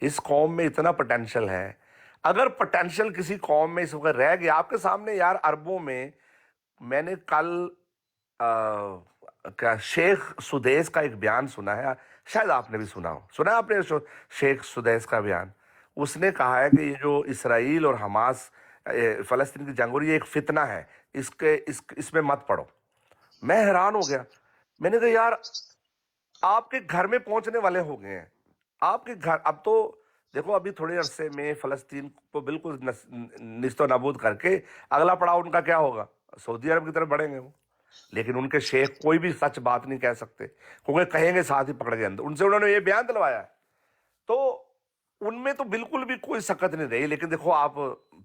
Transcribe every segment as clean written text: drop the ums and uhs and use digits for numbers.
اس قوم میں اتنا پوٹینشل ہے. اگر پوٹینشل کسی قوم میں اس وقت رہ گیا آپ کے سامنے یار اربوں میں نے کل کیا شیخ سدیس کا ایک بیان سنا ہے، شاید آپ نے بھی سنا ہے آپ نے شیخ سدیس کا بیان. اس نے کہا ہے کہ یہ جو اسرائیل اور حماس فلسطین کی جنگ ہو رہی ہے ایک فتنہ ہے، اس میں مت پڑو. میں حیران ہو گیا. میں نے کہا یار آپ کے گھر میں پہنچنے والے ہو گئے ہیں. آپ کے گھر اب تو دیکھو ابھی تھوڑے عرصے میں فلسطین کو بالکل نیست و نابود کر کے اگلا پڑاؤ ان کا کیا ہوگا؟ سعودی عرب کی طرف بڑھیں گے وہ. لیکن ان کے شیخ کوئی بھی سچ بات نہیں کہہ سکتے کیونکہ کہیں گے ساتھ ہی پکڑ کے اندر. ان سے انہوں نے یہ بیان دلوایا ہے تو ان میں تو بالکل بھی کوئی سکت نہیں رہی. لیکن دیکھو آپ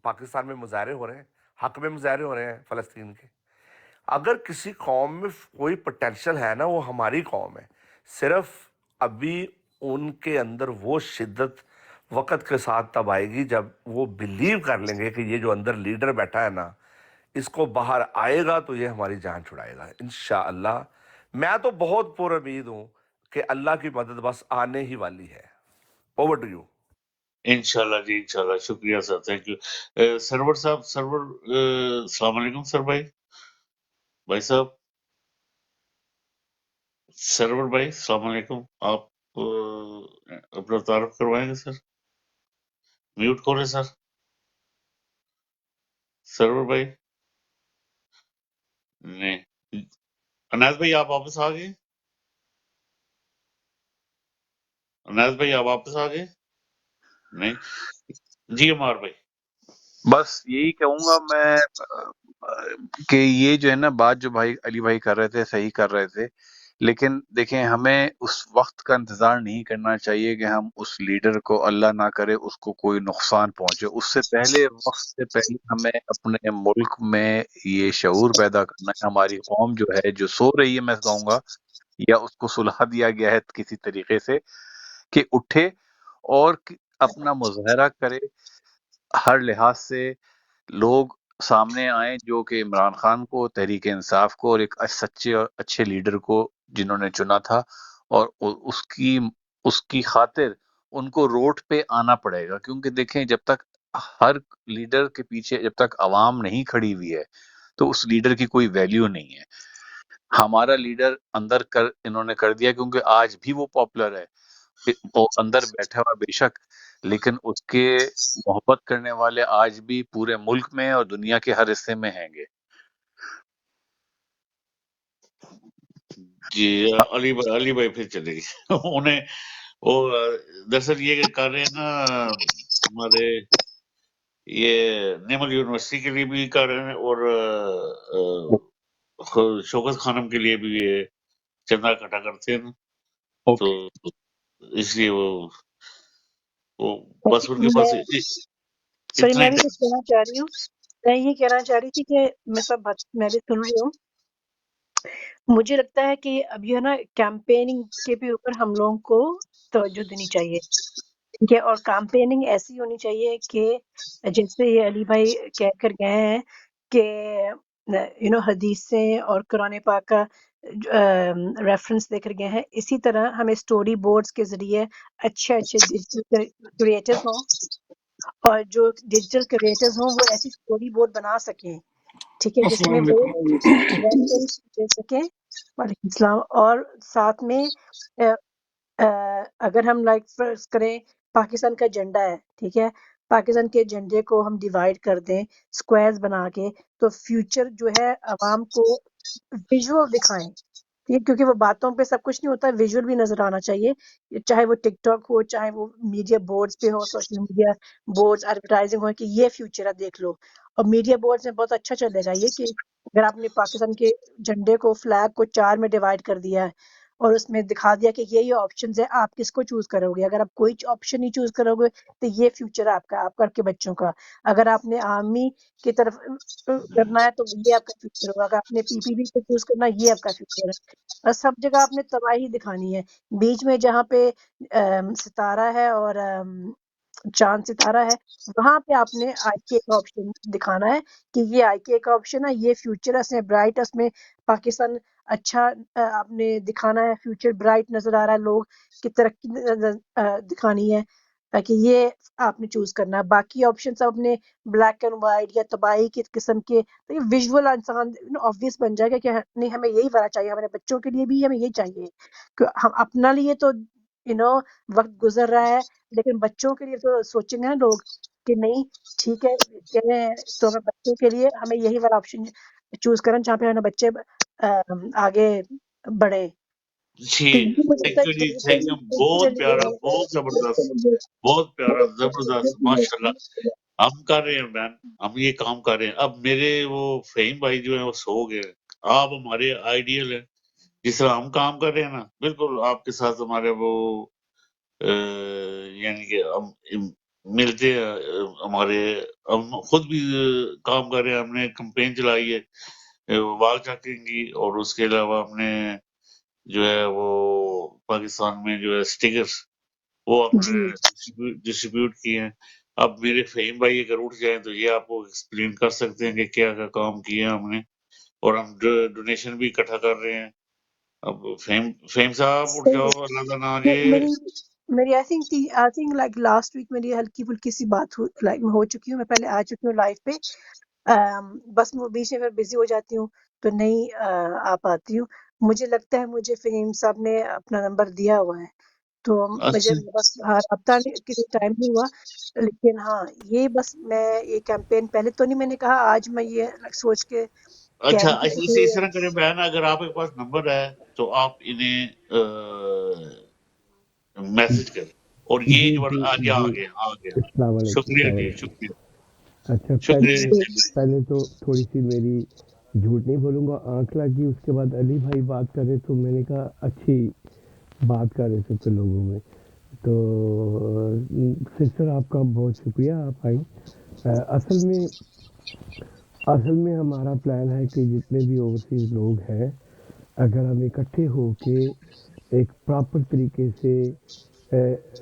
پاکستان میں مظاہرے ہو رہے ہیں، حق میں مظاہرے ہو رہے ہیں فلسطین کے. اگر کسی قوم میں کوئی پوٹینشل ہے نا وہ ہماری قوم ہے. صرف ابھی ان کے اندر وہ شدت وقت کے ساتھ تب آئے گی جب وہ بلیو کر لیں گے کہ یہ جو اندر لیڈر بیٹھا ہے نا اس کو باہر آئے گا تو یہ ہماری جان چھڑائے گا انشاءاللہ. میں تو بہت پر امید ہوں کہ اللہ کی مدد بس آنے ہی والی ہے. Over to you. انشاءاللہ جی انشاءاللہ. شکریہ سر، تھینک یو. سرور صاحب، السلام علیکم سر بھائی صاحب، سرور بھائی السلام علیکم. آپ اپنا تعارف کروائیں گے سر؟ میوٹ کھولیں سر. سرور بھائی نہیں. انیس بھائی آپ واپس آ گئے؟ انیس بھائی آپ واپس آ گئے؟ نہیں. جی عمار بھائی. بس یہی کہوں گا میں کہ یہ جو ہے نا بات جو بھائی علی بھائی کر رہے تھے صحیح کر رہے تھے، لیکن دیکھیں ہمیں اس وقت کا انتظار نہیں کرنا چاہیے کہ ہم اس لیڈر کو اللہ نہ کرے اس کو کوئی نقصان پہنچے. اس سے پہلے وقت سے پہلے ہمیں اپنے ملک میں یہ شعور پیدا کرنا ہے. ہماری قوم جو ہے جو سو رہی ہے، میں کہوں گا، یا اس کو سلہا دیا گیا ہے کسی طریقے سے کہ اٹھے اور اپنا مظاہرہ کرے. ہر لحاظ سے لوگ سامنے آئیں جو کہ عمران خان کو، تحریک انصاف کو اور ایک سچے اور اچھے لیڈر کو جنہوں نے چنا تھا، اور اس کی خاطر ان کو روڈ پہ آنا پڑے گا. کیونکہ دیکھیں جب تک ہر لیڈر کے پیچھے جب تک عوام نہیں کھڑی ہوئی ہے تو اس لیڈر کی کوئی ویلیو نہیں ہے. ہمارا لیڈر اندر انہوں نے کر دیا کیونکہ آج بھی وہ پاپولر ہے، وہ اندر بیٹھا ہوا بے شک، لیکن اس کے محبت کرنے والے آج بھی پورے ملک میں اور دنیا کے ہر حصے میں ہیں گے. جی علی بھائی پھر چلے گئے. انہیں وہ دراصل یہ کر رہے ہیں نا، ہمارے یہ نیمل یونیورسٹی کے لیے بھی کر رہے ہیں اور شوکت خانم کے لیے بھی یہ چندہ اکٹھا کرتے ہیں نا، تو اس لیے وہ بس ان کے پاس سوری اتنا میں ہی بھی کچھ کہنا چاہ رہی ہوں. میں یہ کہنا چاہ رہی تھی کہ میں سب بات میں بھی سن رہی ہوں. مجھے لگتا ہے کہ اب یہ نا کیمپیننگ کے بھی اوپر ہم لوگوں کو توجہ دینی چاہیے، ٹھیک ہے؟ اور کیمپیننگ ایسی ہونی چاہیے کہ جیسے یہ علی بھائی کہہ کر گئے ہیں کہ حدیثیں اور قرآن پاک کا ریفرنس دے کر گئے ہیں، اسی طرح ہمیں اسٹوری بورڈز کے ذریعے اچھے ڈیجیٹل کریٹرز ہوں، اور جو ڈیجیٹل کریٹرز ہوں وہ ایسی اسٹوری بورڈ بنا سکیں، ٹھیک ہے، جس میں وہ ریفرنس دے سکیں. وعلیکم السلام. اور ساتھ میں اگر ہم لائک فرض کریں پاکستان کا جھنڈا ہے، ٹھیک ہے، پاکستان کے جھنڈے کو ہم ڈیوائڈ کر دیں اسکوائرز بنا کے، تو فیوچر جو ہے عوام کو ویژول دکھائیں، ٹھیک، کیونکہ وہ باتوں پہ سب کچھ نہیں ہوتا، ویژول بھی نظر آنا چاہیے، چاہے وہ ٹک ٹاک ہو، چاہے وہ میڈیا بورڈز پہ ہو، سوشل میڈیا بورڈز ایڈورٹائزنگ ہو، کہ یہ فیوچر ہے دیکھ لو. اور میڈیا بورڈز میں بہت اچھا چلے گا یہ کہ اگر آپ نے پاکستان کے جھنڈے کو، فلیگ کو 4 میں ڈیوائڈ کر دیا ہے اور اس میں دکھا دیا کہ یہ آپشنز ہیں، آپ کس کو چوز کرو گے. اگر آپ کوئی آپشن نہیں چوز کرو گے تو یہ فیوچر ہے آپ کا، آپ کے بچوں کا. اگر آپ نے آرمی کی طرف کرنا ہے تو یہ آپ کا فیوچر ہوگا. اگر آپ نے پی پی پی کو چوز کرنا ہے یہ آپ کا فیوچر ہے. اور سب جگہ آپ نے تباہی دکھانی ہے. بیچ میں جہاں پہ ستارہ ہے اور چاند ستارہ ہے وہاں پہ آپ نے آئی کے کا آپشن دکھانا ہے کہ یہ آئی کے کا آپشن ہے، یہ فیوچر ہے، اس میں برائٹ، اس میں پاکستان اچھا آپ نے دکھانا ہے، فیوچر برائٹ نظر آ رہا ہے، لوگ کی ترقی دکھانی ہے. کہ یہ آپ نے چوز کرنا ہے. باقی آپشن سب اپنے بلیک اینڈ وائٹ یا تباہی کی قسم کے ویژول انسان آبویس بن جائے گا کہ نہیں ہمیں یہی والا چاہیے, ہمارے بچوں کے لیے بھی ہمیں یہ چاہیے. کہ ہم اپنا لیے تو وقت گزر رہا ہے, لیکن بچوں کے لیے تو سوچیں گے نا لوگ کہ نہیں ٹھیک ہے کہہ رہے ہیں تو ہمیں بچوں کے لیے ہمیں یہی والا آپشن چوز کریں جہاں پہ ہمارے بچے آگے بڑھے. جی تو یہ مجھے لگتا تھینک ہے یو کہ جی، تھینک یو، بہت پیارا، بہت زبردست، بہت پیارا، زبردست، ماشاء اللہ. ہم کر رہے ہیں مین، ہم یہ کام کر رہے ہیں. اب میرے وہ فہیم بھائی جو ہیں وہ سو گئے ہیں. آپ ہمارے آئیڈیل ہیں، جس طرح ہم کام کر رہے ہیں نا، بالکل آپ کے ساتھ ہمارے وہ یعنی کہ ہم ملتے ہیں. ہمارے ہم خود بھی کام کر رہے ہیں. ہم نے کمپین چلائی ہے وال چاکنگ کی، اور اس کے علاوہ ہم نے جو ہے وہ پاکستان میں جو ہے اسٹیکرز وہ ہم جی نے ڈسٹریبیوٹ کیے ہیں. اب میرے فہیم بھائی اگر اٹھ جائیں تو یہ آپ کو ایکسپلین کر سکتے ہیں کہ کیا کیا کام کیا ہم نے، اور ہم ڈونیشن بھی اکٹھا کر رہے ہیں. اب فہیم صاحب اٹھ صحیح جاؤ، ہے. اللہ کا نام میری I think like last week میری ہلکی پھلکی سی بات لائک میں ہو چکی ہوں. میں پہلے آ چکی ہوں لائف پہ, بس میں بیچ میں بزی ہو جاتی ہوں تو نہیں آ پاتی ہوں. مجھے لگتا ہے مجھے فہیم صاحب نے اپنا نمبر دیا ہوا ہے, تو مجھے اچھا بس رابطہ کے لیے ٹائم نہیں ہوا. لیکن ہاں یہ بس میں یہ کیمپین پہلے تو نہیں میں نے کہا, آج میں یہ سوچ کے کہہ اچھا رہی ہوں اس کہ طرح کریں بیان، اگر آپ کے پاس نمبر ہے تو آپ انہیں میسج کریں. اور یہ جی جو جی آج آ جی، گیا آ گیا. السلام علیکم، شکریہ السلام جی، علیکم. شکریہ اچھا شکریہ پہلے جی. پہلے تو تھوڑی سی میری جھوٹ نہیں بولوں گا, آنکھ لگی. اس کے بعد علی بھائی بات کر رہے تو میں نے کہا اچھی بات کر رہے تھے تو لوگوں میں. تو سسٹر آپ کا بہت شکریہ, آپ آئی. اصل میں ہمارا پلان ہے کہ جتنے بھی اوورسیز لوگ ہیں اگر ہم اکٹھے ہو کے ایک پراپر طریقے سے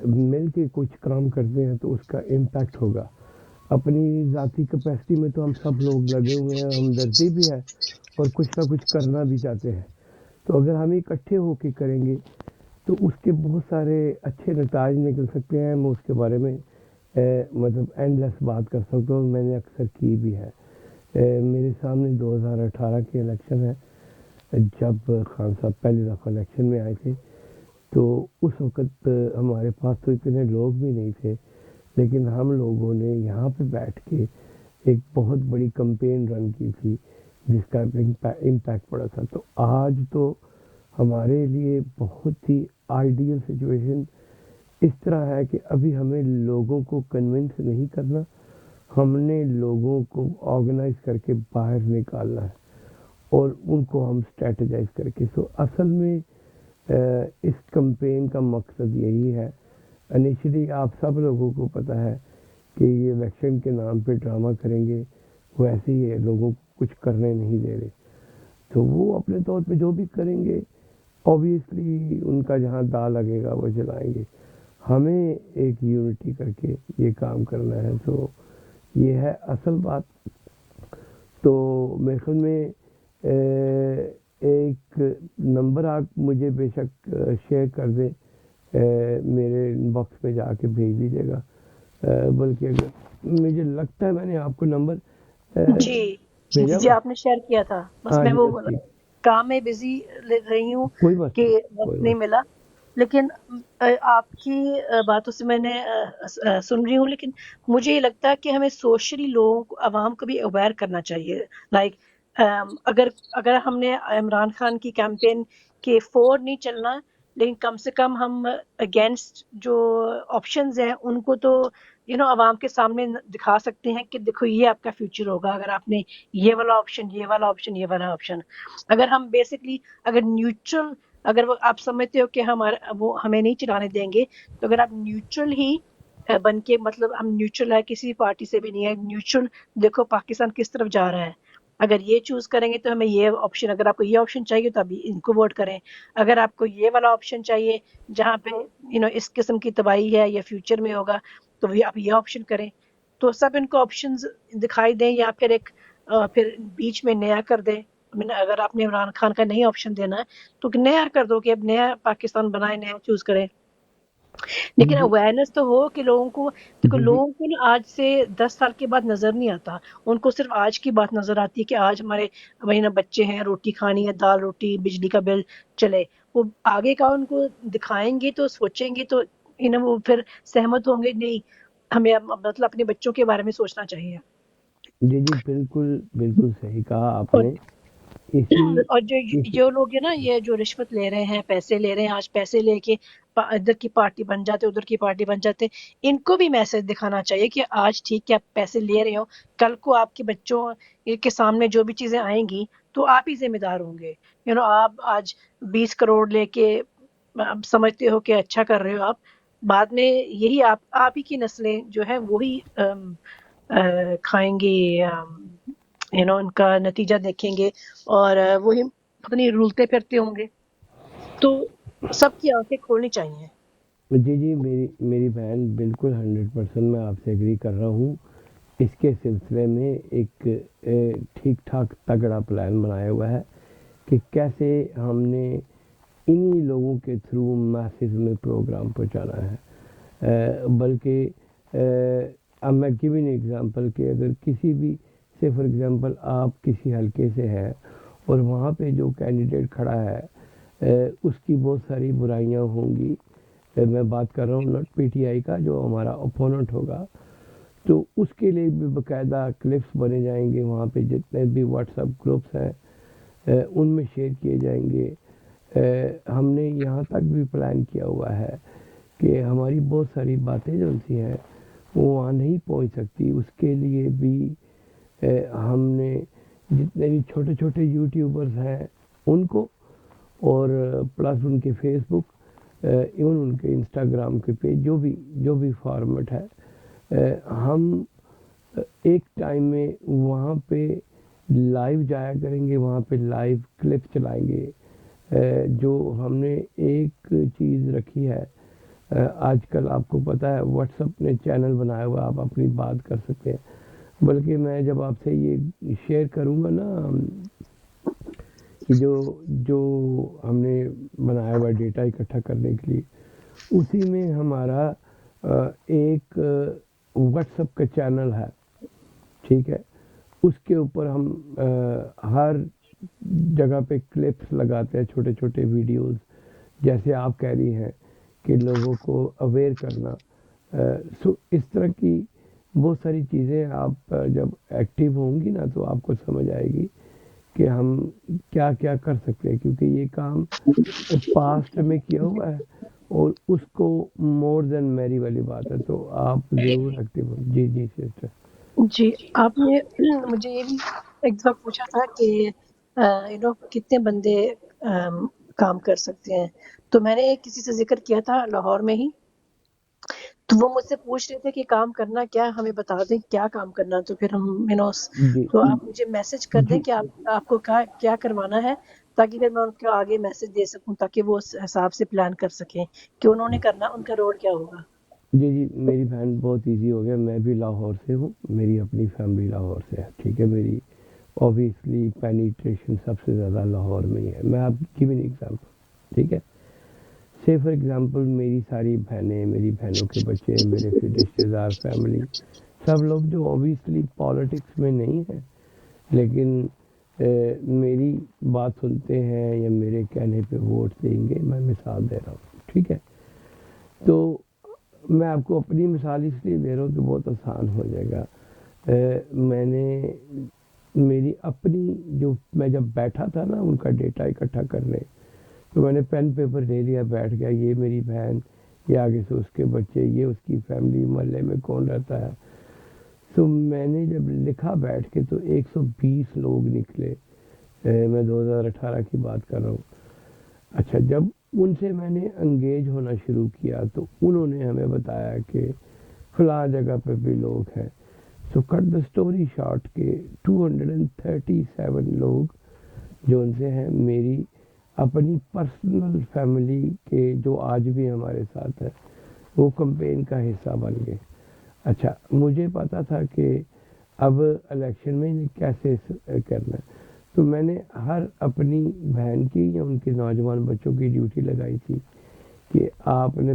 مل کے کچھ کام کرتے ہیں تو اس کا امپیکٹ ہوگا. اپنی ذاتی کیپیسٹی میں تو ہم سب لوگ لگے ہوئے ہیں, ہمدردی بھی ہے اور کچھ نہ کچھ کرنا بھی چاہتے ہیں. تو اگر ہم اکٹھے ہو کے کریں گے تو اس کے بہت سارے اچھے نتائج نکل سکتے ہیں. میں اس کے بارے میں مطلب اینڈ لیس بات کر سکتا ہوں, میں نے اکثر کی بھی ہے. میرے سامنے 2018 کے الیکشن ہے, جب خان صاحب پہلی دفعہ الیکشن میں آئے تھے تو اس وقت ہمارے پاس تو اتنے لوگ بھی نہیں تھے, لیکن ہم لوگوں نے یہاں پہ بیٹھ کے ایک بہت بڑی کمپین رن کی تھی جس کا امپیکٹ پڑا تھا. تو آج تو ہمارے لیے بہت ہی آئیڈیل سچویشن اس طرح ہے کہ ابھی ہمیں لوگوں کو کنونس نہیں کرنا, ہم نے لوگوں کو آرگنائز کر کے باہر نکالنا ہے اور ان کو ہم اسٹریٹجائز کر کے. سو اصل میں اس کمپین کا مقصد یہی ہے. انیشلی آپ سب لوگوں کو پتہ ہے کہ یہ الیکشن کے نام پہ ڈرامہ کریں گے, وہ ایسے ہی ہے, لوگوں کو کچھ کرنے نہیں دے رہے. تو وہ اپنے طور پہ جو بھی کریں گے اوبیسلی ان کا جہاں دا لگے گا وہ جلائیں گے. ہمیں ایک یونٹی کر کے یہ کام کرنا ہے. تو یہ ہے اصل بات. تو میرے خیال میں ایک نمبر آپ مجھے بے شک شیئر کر دیں, میرے ان باکس میں جا کے بھیج دیجیے گا. بلکہ اگر مجھے لگتا ہے میں نے آپ کو نمبر جی بھیجا جی ہوا. آپ نے شیئر کیا تھا, بس ہاں میں جی وہ بس ٹھیک, کام میں بزی رہی ہوں کوئی بات کہ نہیں, وقت کوئی نہیں بات. ملا. لیکن آپ کی باتوں سے میں نے سن رہی ہوں, لیکن مجھے یہ لگتا ہے کہ ہمیں سوشلی لوگوں کو عوام کو بھی اویئر کرنا چاہیے. لائک اگر ہم نے عمران خان کی کیمپین کے فور نہیں چلنا, لیکن کم سے کم ہم اگینسٹ جو آپشنز ہیں ان کو تو عوام کے سامنے دکھا سکتے ہیں کہ دیکھو یہ آپ کا فیوچر ہوگا اگر آپ نے یہ والا آپشن, یہ والا آپشن, یہ والا آپشن. اگر ہم بیسکلی اگر نیوٹرل, اگر وہ آپ سمجھتے ہو کہ وہ ہمیں نہیں چلانے دیں گے, تو اگر آپ نیوٹرل ہی بن کے, مطلب ہم نیوٹرل ہے, کسی پارٹی سے بھی نہیں ہے, نیوٹرل دیکھو پاکستان کس طرف جا رہا ہے, اگر یہ چوز کریں گے تو ہمیں یہ آپشن, اگر آپ کو یہ آپشن چاہیے تو ابھی ان کو ووٹ کریں. اگر آپ کو یہ والا آپشن چاہیے جہاں پہ اس قسم کی تباہی ہے یا فیوچر میں ہوگا تو آپ یہ آپشن کریں. تو سب ان کو آپشنز دکھائی دیں, یا پھر پھر بیچ میں نیا کر دیں. اگر آپ نے عمران خان کا نیا آپشن دینا ہے تو نیا کر دو کہ اب نیا پاکستان بنائے, نیا چوز کریں. لیکن جی اویئرنیس تو ہو کہ لوگوں کو، دیکھو جی لوگوں کو نا آج سے 10 سال کے بعد نظر نہیں آتا، ان کو صرف آج کی بات نظر آتی ہے کہ آج ہمارے وہی نا بچے ہیں، روٹی کھانی ہے، دال روٹی، بجلی کا بل چلے، وہ آگے کا ان کو دکھائیں گے تو سوچیں گے تو وہ پھر سہمت ہوں گے، نہیں ہمیں مطلب اپنے بچوں کے بارے میں سوچنا چاہیے۔ جی جی بالکل بالکل صحیح کہا آپ اور نے. اسی اور اسی جو لوگ ہیں نا یہ جو رشوت لے رہے ہیں، پیسے لے رہے ہیں، آج پیسے لے کے ادھر کی پارٹی بن جاتے، ادھر کی پارٹی بن جاتے، ان کو بھی میسج دکھانا چاہیے کہ آج ٹھیک ہے آپ پیسے لے رہے ہو، کل کو آپ کے بچوں کے سامنے جو بھی چیزیں آئیں گی تو آپ ہی ذمہ دار ہوں گے۔ آپ آج 20 کروڑ لے کے آپ سمجھتے ہو کہ اچھا کر رہے ہو، آپ بعد میں یہی آپ ہی کی نسلیں جو ہے وہی کھائیں گی، ان کا نتیجہ دیکھیں گے، اور وہی اپنی رولتے پھرتے ہوں گے، تو سب کی آنکھیں کھولنی چاہیے۔ جی جی میری بہن بالکل 100% میں آپ سے ایگری کر رہا ہوں. اس کے سلسلے میں ایک ٹھیک ٹھاک تگڑا پلان بنایا ہوا ہے کہ کیسے ہم نے انہی لوگوں کے تھرو میسز میں پروگرام پہنچانا ہے. بلکہ اب میں گیون ایگزامپل کہ اگر کسی بھی سے فار ایگزامپل آپ کسی حلقے سے ہیں اور وہاں پہ جو کینڈیڈیٹ کھڑا ہے اس کی بہت ساری برائیاں ہوں گی. میں بات کر رہا ہوں ناٹ پی ٹی آئی کا، جو ہمارا اپوننٹ ہوگا، تو اس کے لیے بھی باقاعدہ کلپس بنے جائیں گے، وہاں پہ جتنے بھی واٹس ایپ گروپس ہیں ان میں شیئر کیے جائیں گے. ہم نے یہاں تک بھی پلان کیا ہوا ہے کہ ہماری بہت ساری باتیں جو سی ہیں وہ وہاں نہیں پہنچ سکتی، اس کے لیے بھی ہم نے جتنے بھی چھوٹے چھوٹے یوٹیوبرز ہیں ان کو، اور پلس ان کے فیس بک، ایون ان کے انسٹاگرام کے پیج، جو بھی فارمیٹ ہے، ہم ایک ٹائم میں وہاں پہ لائیو جایا کریں گے، وہاں پہ لائیو کلپ چلائیں گے. جو ہم نے ایک چیز رکھی ہے، آج کل آپ کو پتہ ہے واٹس ایپ نے چینل بنایا ہوا، آپ اپنی بات کر سکتے ہیں. بلکہ میں جب آپ سے یہ شیئر کروں گا نا کہ جو ہم نے بنایا ہوا ڈیٹا اکٹھا کرنے کے لیے، اسی میں ہمارا ایک واٹس ایپ کا چینل ہے، ٹھیک ہے. اس کے اوپر ہم ہر جگہ پہ کلپس لگاتے ہیں، چھوٹے چھوٹے ویڈیوز، جیسے آپ کہہ رہی ہیں کہ لوگوں کو اویئر کرنا. اس طرح کی بہت ساری چیزیں آپ جب ایکٹیو ہوں گی نا تو آپ کو سمجھ آئے گی کہ ہم کیا کیا کر سکتے ہیں، کیونکہ یہ کام پاسٹ میں کیا ہوا ہے اور اس کو مور دین میری والی بات ہے. تو آپ ضرور ایکٹیو ہوں. جی جی سسٹر. جی آپ نے مجھے یہ بھی ایک دفعہ پوچھا تھا کہ کتنے بندے کام کر سکتے ہیں، تو میں نے کسی سے ذکر کیا تھا لاہور میں ہی، تو وہ مجھ سے پوچھ رہے تھے کہ کام کرنا کیا، ہمیں بتا دیں کیا کام کرنا، تو پھر ہم جی تو آپ مجھے میسج کر دیں جی کہ آپ کو کیا کروانا ہے، تاکہ پھر میں ان کو آگے میسج دے سکوں، تاکہ وہ اس حساب سے پلان کر سکیں کہ انہوں نے کرنا، ان کا رول کیا ہوگا۔ جی جی میری بہن بہت ایزی ہو گیا. میں بھی لاہور سے ہوں، میری اپنی فیملی لاہور سے ہے، ٹھیک ہے. میری اوبیسلی پینیٹریشن سب سے زیادہ لاہور میں ہی ہے. میں آپ کی بھی ایگزامپل، ٹھیک ہے. سے فار ایگزامپل میری ساری بہنیں، میری بہنوں کے بچے، میرے پھر رشتے دار، فیملی، سب لوگ جو اوبیسلی پالیٹکس میں نہیں ہیں لیکن میری بات سنتے ہیں یا میرے کہنے پہ ووٹ دیں گے. میں مثال دے رہا ہوں، ٹھیک ہے. تو میں آپ کو اپنی مثال اس لیے دے رہا ہوں کہ بہت آسان ہو جائے گا. میں نے میری اپنی میں جب بیٹھا تھا نا ان کا ڈیٹا اکٹھا کرنے، تو میں نے پین پیپر لے لیا، بیٹھ گیا، یہ میری بہن، یہ آگے سے اس کے بچے، یہ اس کی فیملی، محلے میں کون رہتا ہے. تو میں نے جب لکھا بیٹھ کے تو 120 لوگ نکلے. میں 2018 کی بات کر رہا ہوں. اچھا، جب ان سے میں نے انگیج ہونا شروع کیا تو انہوں نے ہمیں بتایا کہ فلاں جگہ پہ بھی لوگ ہیں. سو کٹ دا اسٹوری شارٹ کہ 237 لوگ جو ان سے ہیں میری اپنی پرسنل فیملی کے، جو آج بھی ہمارے ساتھ ہے، وہ کمپین کا حصہ بن گئے. اچھا، مجھے پتا تھا کہ اب الیکشن میں کیسے کرنا ہے، تو میں نے ہر اپنی بہن کی یا ان کے نوجوان بچوں کی ڈیوٹی لگائی تھی کہ آپ نے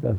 10,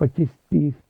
25, 30,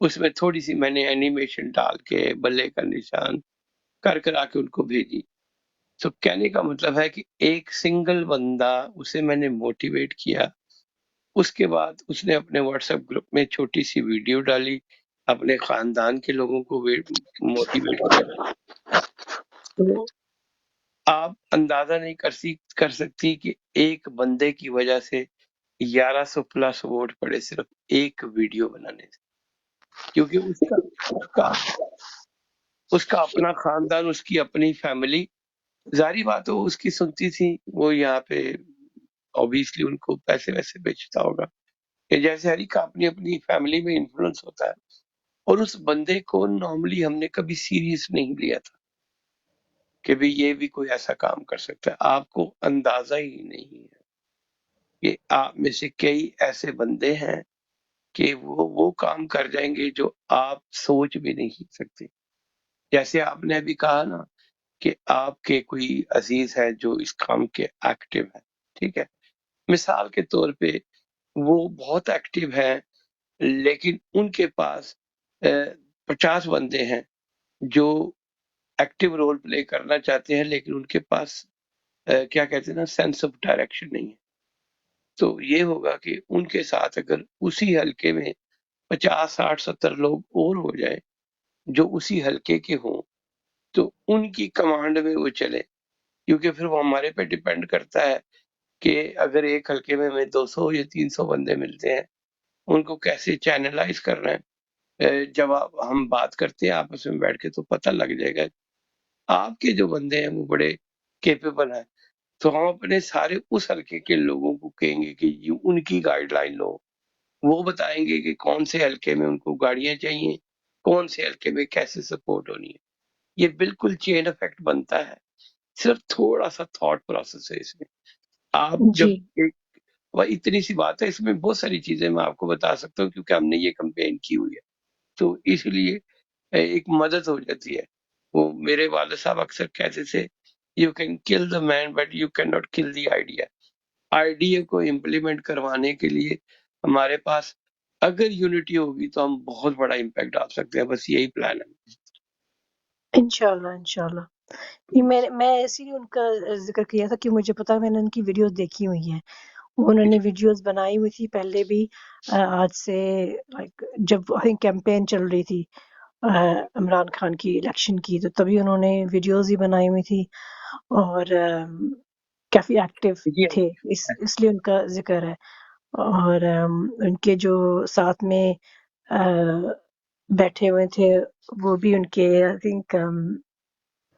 اس میں تھوڑی سی میں نے اینیمیشن ڈال کے بلے کا نشان کرا کے ان کو بھیجی. تو کہنے کا مطلب ہے کہ ایک سنگل بندہ اسے میں نے موٹیویٹ کیا. اس کے بعد اس نے اپنے واٹس ایپ گروپ میں چھوٹی سی ویڈیو ڈالی، اپنے خاندان کے لوگوں کو موٹیویٹ کیا. تو آپ اندازہ نہیں کر سکتی کہ ایک بندے کی وجہ سے 1100 پلس ووٹ پڑے صرف ایک ویڈیو بنانے سے. کیونکہ اس کا اپنا خاندان، اس کی اپنی فیملی، ظاہری بات ہے وہ اس کی سنتی تھی، وہ یہاں پہ اوبیسلی ان کو پیسے ویسے بیچتا ہوگا. کہ جیسے ہر ایک کا اپنی اپنی فیملی میں انفلوئنس ہوتا ہے. اور اس بندے کو نارملی ہم نے کبھی سیریس نہیں لیا تھا کہ بھی یہ بھی کوئی ایسا کام کر سکتا ہے. آپ کو اندازہ ہی نہیں ہے کہ آپ میں سے کئی ایسے بندے ہیں کہ وہ کام کر جائیں گے جو آپ سوچ بھی نہیں سکتے. جیسے آپ نے ابھی کہا نا کہ آپ کے کوئی عزیز ہے جو اس کام کے ایکٹیو ہے، ٹھیک ہے. مثال کے طور پہ وہ بہت ایکٹیو ہیں، لیکن ان کے پاس 50 بندے ہیں جو ایکٹیو رول پلے کرنا چاہتے ہیں، لیکن ان کے پاس کیا کہتے ہیں نا، سینس آف ڈائریکشن نہیں ہے. تو یہ ہوگا کہ ان کے ساتھ اگر اسی حلقے میں 50 60 70 لوگ اور ہو جائیں جو اسی حلقے کے ہوں، تو ان کی کمانڈ میں وہ چلے. کیونکہ پھر وہ ہمارے پہ ڈیپینڈ کرتا ہے کہ اگر ایک حلقے میں ہمیں 200 یا 300 بندے ملتے ہیں، ان کو کیسے چینلائز کرنا ہے. جب ہم بات کرتے ہیں آپس میں بیٹھ کے تو پتہ لگ جائے گا. آپ کے جو بندے ہیں وہ بڑے کیپیبل ہیں، تو ہم اپنے سارے اس حلقے کے لوگوں کو کہیں گے کہ ان کی گائیڈ لائن لو. وہ بتائیں گے کہ کون سے حلقے میں ان کو گاڑیاں چاہیے، کون سے حلقے میں کیسے سپورٹ ہونی ہے. یہ بالکل چین افیکٹ بنتا ہے. صرف تھوڑا سا تھاٹ پروسیس ہے اس میں. آپ جب جی اتنی سی بات ہے، اس میں بہت ساری چیزیں میں آپ کو بتا سکتا ہوں کیونکہ ہم نے یہ کمپین کی ہوئی ہے. تو اس لیے ایک مدد ہو جاتی ہے. وہ میرے والد صاحب اکثر کہتے تھے you can kill the man but you can not kill the idea. Idea کو امپلیمنٹ کروانے کے لیے ہمارے پاس اگر یونٹی ہوگی تو ہم بہت بڑا امپیکٹ ڈال سکتے ہیں. بس یہی پلان ہے. انشاءاللہ. میں اسی لیے ان کا ذکر کیا تھا کہ مجھے پتا، میں نے ان کی ویڈیوز دیکھی ہوئی ہیں. انہوں نے ویڈیوز بنائی ہوئی تھی پہلے بھی، آج سے لائک جب کیمپین چل رہی تھی عمران خان کی الیکشن کی، تو تبھی انہوں نے ویڈیوز ہی بنائی ہوئی تھی اور کافی ایکٹیو جی تھے. اس لیے ان کا ذکر ہے. اور ان کے جو ساتھ میں بیٹھے ہوئے تھے وہ بھی ان کے آئی تھنک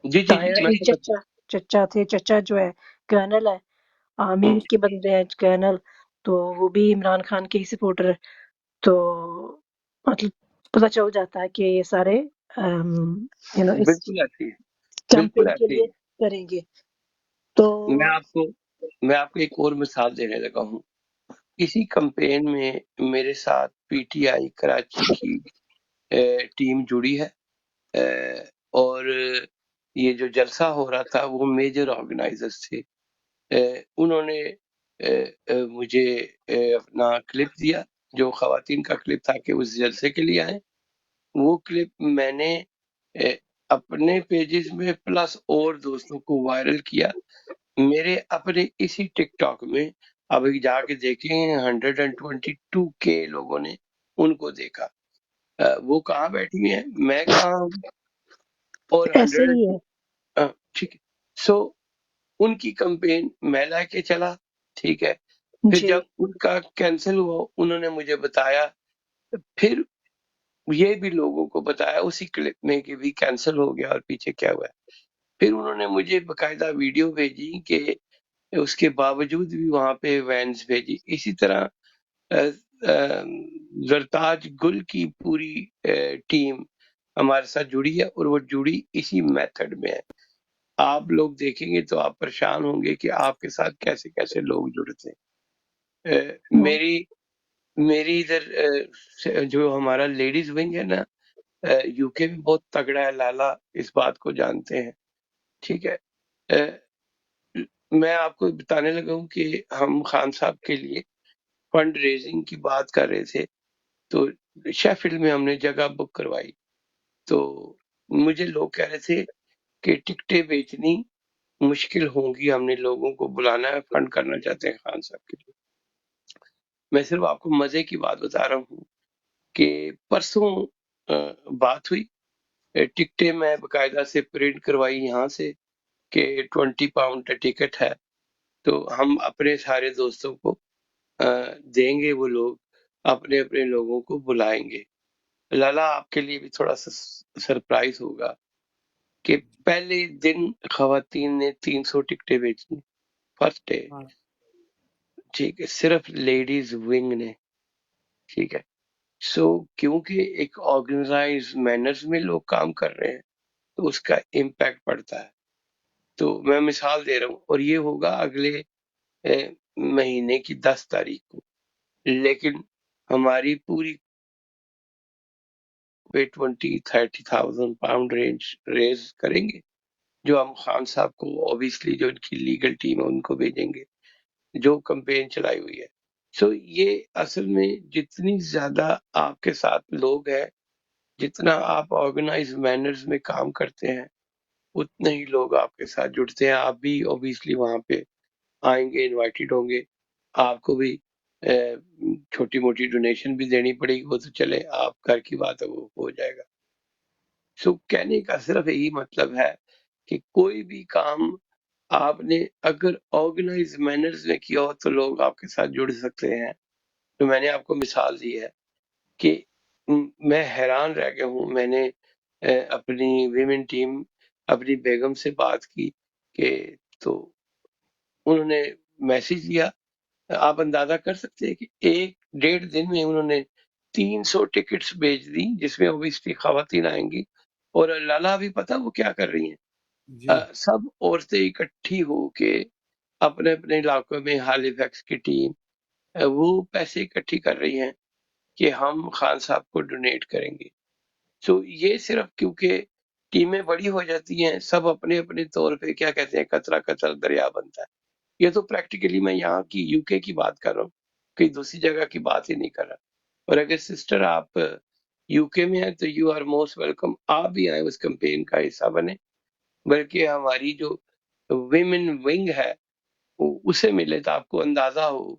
جی جی جی میں چچا تھے. چچا جو ہے کرنل ہے، آرمی کے بندے ہیں کرنل، تو وہ بھی عمران خان کے ہی سپورٹر. تو مطلب پتہ چل جاتا ہے کہ یہ سارے اس بالکل ایسی ہے، بالکل کیمپین کے ایسی لیے ہے. کریں گے. تو میں آپ کو ایک اور مثال دینے لگا ہوں. اسی کمپین میں میرے ساتھ پی ٹی آئی کراچی کی ٹیم جڑی ہے. اور یہ جو جلسہ ہو رہا تھا وہ میجر آرگنائزرز تھے. انہوں نے مجھے اپنا کلپ دیا، جو خواتین کا کلپ تھا کہ اس جلسے کے لیے آئیں. وہ کلپ میں نے اپنے پیجز میں پلس اور دوستوں کو وائرل کیا. میرے اپنے اسی ٹک ٹاک میں اب جا کے دیکھیں 122K لوگوں نے ان کو دیکھا. وہ کہاں بیٹھی ہیں، میں کہاں ہوں، اور ایسے ہی ہے. ٹھیک ہے. سو ان کی کمپین میں لے کے چلا، ٹھیک ہے. پھر جی جب ان کا کینسل ہوا انہوں نے مجھے بتایا، پھر یہ بھی لوگوں کو بتایا اسی کلپ میں کہ بھی کینسل ہو گیا اور پیچھے کیا ہوا ہے. پھر انہوں نے مجھے باقاعدہ ویڈیو بھیجی کہ اس کے باوجود بھی وہاں پہ وینز بھیجی. اسی طرح زرتاج گل کی پوری ٹیم ہمارے ساتھ جڑی ہے، اور وہ جڑی اسی میتھڈ میں ہے. آپ لوگ دیکھیں گے تو آپ پریشان ہوں گے کہ آپ کے ساتھ کیسے کیسے لوگ جڑتے ہیں. میری ادھر جو ہمارا لیڈیز ونگ ہے نا، یو کے میں بہت تگڑا ہے. لالا اس بات کو جانتے ہیں، ٹھیک ہے. میں آپ کو بتانے لگا ہوں کہ ہم خان صاحب کے لیے فنڈ ریزنگ کی بات کر رہے تھے. تو شیفیلڈ میں ہم نے جگہ بک کروائی، تو مجھے لوگ کہہ رہے تھے کہ ٹکٹیں بیچنی مشکل ہوں گی، ہم نے لوگوں کو بلانا ہے، فنڈ کرنا چاہتے ہیں خان صاحب کے لیے۔ میں صرف آپ کو مزے کی بات بتا رہا ہوں کہ پرسوں بات ہوئی، ٹکٹیں میں باقاعدہ سے پرنٹ کروائی یہاں سے کہ 20 پاؤنڈ کا ٹکٹ ہے، تو ہم اپنے سارے دوستوں کو دیں گے، وہ لوگ اپنے اپنے لوگوں کو بلائیں گے۔ لالا آپ کے لیے بھی تھوڑا سا سرپرائز ہوگا کہ پہلے دن خواتین نے 300 ٹکٹیں بیچی، فرسٹ ڈے، ہاں ٹھیک ہے، صرف لیڈیز ونگ نے، ٹھیک ہے۔ سو کیونکہ ایک آرگنائز مینرز میں لوگ کام کر رہے ہیں تو اس کا امپیکٹ پڑتا ہے۔ تو میں مثال دے رہا ہوں، اور یہ ہوگا اگلے مہینے کی 10 تاریخ کو، لیکن ہماری پوری 20-30,000 پاؤنڈ رینج ریز کریں گے، جو ہم خان صاحب کو اوبیسلی جو ان کی لیگل ٹیم ہے ان کو بھیجیں گے، جو کمپین چلائی ہوئی ہے۔ سو یہ اصل میں جتنی زیادہ آپ کے ساتھ لوگ ہیں، جتنا آپ آرگنائز مینرز میں کام کرتے ہیں، اتنے ہی لوگ آپ کے ساتھ جڑتے ہیں۔ آپ بھی اوبیسلی وہاں پہ آئیں گے، انوائٹڈ ہوں گے، آپ کو بھی چھوٹی موٹی ڈونیشن بھی دینی پڑے گی، وہ تو چلے آپ گھر کی بات ہے، وہ ہو جائے گا۔ سو کہنے کا صرف یہی مطلب ہے کہ کوئی بھی کام آپ نے اگر آرگنائز مینرز میں کیا ہو تو لوگ آپ کے ساتھ جڑ سکتے ہیں۔ تو میں نے آپ کو مثال دی ہے کہ میں حیران رہ گیا ہوں، میں نے اپنی ویمن ٹیم، اپنی بیگم سے بات کی کہ تو انہوں نے میسج دیا، آپ اندازہ کر سکتے ہیں کہ 1-1.5 دن میں انہوں نے 300 ٹکٹس بیچ دی، جس میں اوبیسلی خواتین آئیں گی، اور لالا بھی پتہ وہ کیا کر رہی ہیں، جی سب عورتیں اکٹھی ہو کے اپنے اپنے علاقوں میں، ہالی فیکس کی ٹیم وہ پیسے اکٹھی کر رہی ہیں کہ ہم خان صاحب کو ڈونیٹ کریں گے۔ سو یہ صرف کیونکہ ٹیمیں بڑی ہو جاتی ہیں، سب اپنے اپنے طور پہ کیا کہتے ہیں، قطرہ قطرہ دریا بنتا ہے۔ یہ تو پریکٹیکلی میں یہاں کی یو کے کی بات کر رہا ہوں، کہیں دوسری جگہ کی بات ہی نہیں کر رہا۔ اور اگر سسٹر آپ یو کے میں ہیں تو یو آر موسٹ ویلکم، آپ بھی آئیں، اس کمپین کا حصہ بنیں، بلکہ ہماری جو ویمن ونگ ہے اسے ملے تو آپ کو اندازہ ہو